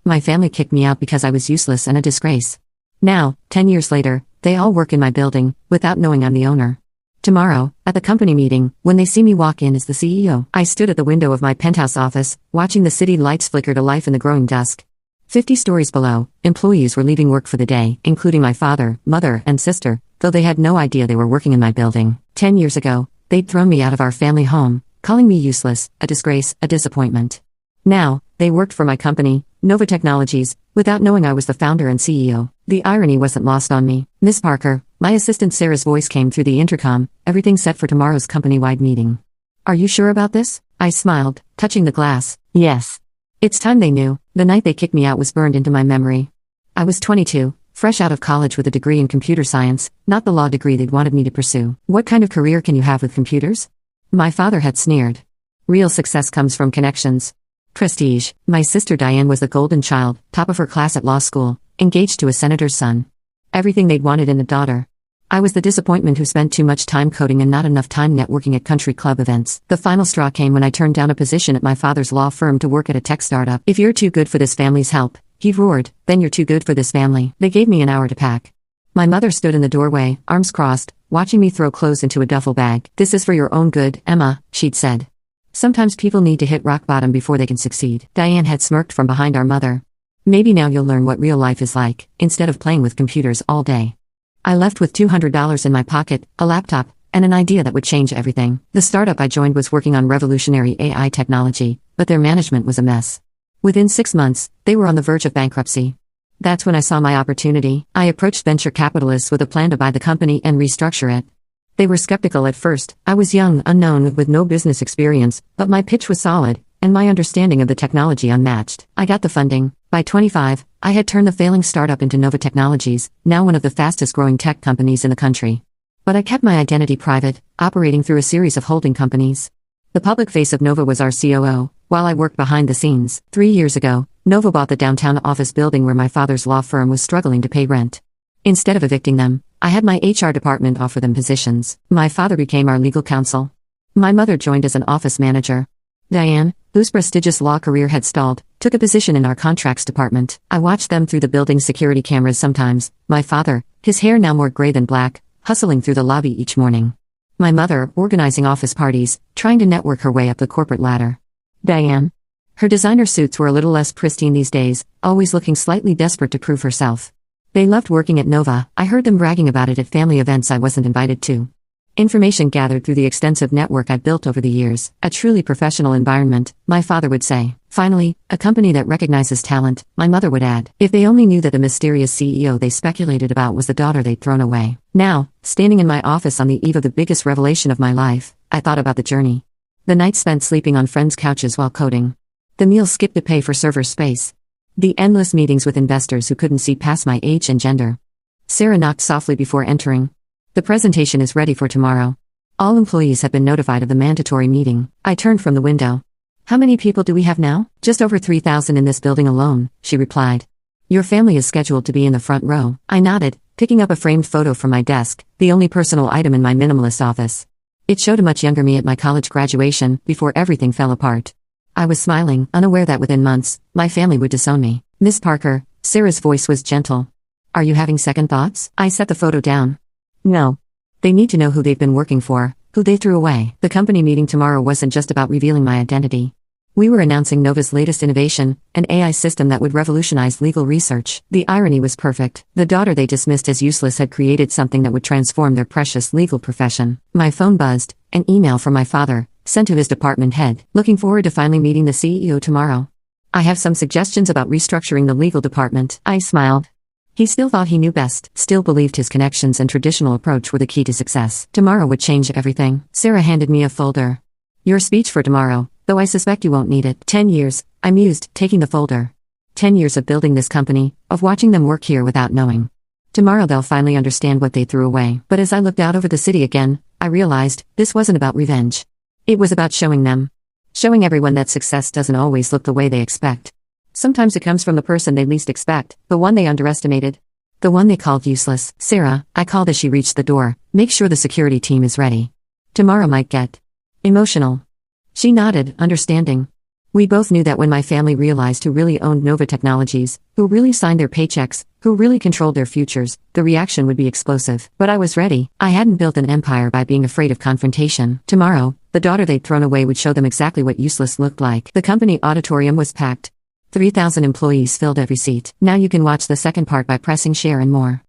My family kicked me out because I was useless and a disgrace. Now, 10 years later, they all work in my building, without knowing I'm the owner. Tomorrow, at the company meeting, when they see me walk in as the CEO, I stood at the window of my penthouse office, watching the city lights flicker to life in the growing dusk. 50 stories below, employees were leaving work for the day, including my father, mother, and sister, though they had no idea they were working in my building. 10 years ago, they'd thrown me out of our family home, calling me useless, a disgrace, a disappointment. Now, they worked for my company, Nova Technologies, without knowing I was the founder and CEO. The irony wasn't lost on me. "Miss Parker," my assistant Sarah's voice came through the intercom, "everything's set for tomorrow's company-wide meeting. Are you sure about this?" I smiled, touching the glass. "Yes." It's time they knew. The night they kicked me out was burned into my memory. I was 22, fresh out of college with a degree in computer science, not the law degree they'd wanted me to pursue. "What kind of career can you have with computers?" My father had sneered. "Real success comes from connections. Prestige." My sister Diane was the golden child, top of her class at law school, engaged to a senator's son. Everything they'd wanted in a daughter. I was the disappointment who spent too much time coding and not enough time networking at country club events. The final straw came when I turned down a position at my father's law firm to work at a tech startup. "If you're too good for this family's help," he roared, "then you're too good for this family." They gave me an hour to pack. My mother stood in the doorway, arms crossed, watching me throw clothes into a duffel bag. "This is for your own good, Emma," she'd said. "Sometimes people need to hit rock bottom before they can succeed." Diane had smirked from behind our mother. "Maybe now you'll learn what real life is like, instead of playing with computers all day." I left with $200 in my pocket, a laptop, and an idea that would change everything. The startup I joined was working on revolutionary AI technology, but their management was a mess. Within 6 months, they were on the verge of bankruptcy. That's when I saw my opportunity. I approached venture capitalists with a plan to buy the company and restructure it. They were skeptical at first. I was young, unknown, with no business experience, but my pitch was solid, and my understanding of the technology unmatched. I got the funding. By 25, I had turned the failing startup into Nova Technologies, now one of the fastest-growing tech companies in the country. But I kept my identity private, operating through a series of holding companies. The public face of Nova was our COO, while I worked behind the scenes. 3 years ago, Nova bought the downtown office building where my father's law firm was struggling to pay rent. Instead of evicting them, I had my HR department offer them positions. My father became our legal counsel. My mother joined as an office manager. Diane, whose prestigious law career had stalled, took a position in our contracts department. I watched them through the building's security cameras sometimes. My father, his hair now more gray than black, hustling through the lobby each morning. My mother, organizing office parties, trying to network her way up the corporate ladder. Diane. Her designer suits were a little less pristine these days, always looking slightly desperate to prove herself. They loved working at Nova. I heard them bragging about it at family events I wasn't invited to. Information gathered through the extensive network I'd built over the years, a truly professional environment, my father would say. Finally, a company that recognizes talent, my mother would add. If they only knew that the mysterious CEO they speculated about was the daughter they'd thrown away. Now, standing in my office on the eve of the biggest revelation of my life, I thought about the journey. The nights spent sleeping on friends' couches while coding. The meals skipped to pay for server space. The endless meetings with investors who couldn't see past my age and gender. Sarah knocked softly before entering. "The presentation is ready for tomorrow. All employees have been notified of the mandatory meeting." I turned from the window. "How many people do we have now?" "Just over 3,000 in this building alone," she replied. "Your family is scheduled to be in the front row." I nodded, picking up a framed photo from my desk, the only personal item in my minimalist office. It showed a much younger me at my college graduation, before everything fell apart. I was smiling, unaware that within months, my family would disown me. "Miss Parker," Sarah's voice was gentle. "Are you having second thoughts?" I set the photo down. "No. They need to know who they've been working for, who they threw away." The company meeting tomorrow wasn't just about revealing my identity. We were announcing Nova's latest innovation, an AI system that would revolutionize legal research. The irony was perfect. The daughter they dismissed as useless had created something that would transform their precious legal profession. My phone buzzed, an email from my father, sent to his department head. "Looking forward to finally meeting the CEO tomorrow. I have some suggestions about restructuring the legal department." I smiled. He still thought he knew best, still believed his connections and traditional approach were the key to success. Tomorrow would change everything. Sarah handed me a folder. "Your speech for tomorrow, though I suspect you won't need it." 10 years, I mused, taking the folder. 10 years of building this company, of watching them work here without knowing. Tomorrow they'll finally understand what they threw away. But as I looked out over the city again, I realized, this wasn't about revenge. It was about showing them. Showing everyone that success doesn't always look the way they expect. Sometimes it comes from the person they least expect, the one they underestimated. The one they called useless. "Sarah," I called as she reached the door, "make sure the security team is ready. Tomorrow might get emotional." She nodded, understanding. We both knew that when my family realized who really owned Nova Technologies, who really signed their paychecks, who really controlled their futures, the reaction would be explosive. But I was ready. I hadn't built an empire by being afraid of confrontation. Tomorrow, the daughter they'd thrown away would show them exactly what useless looked like. The company auditorium was packed. 3,000 employees filled every seat. Now you can watch the second part by pressing share and more.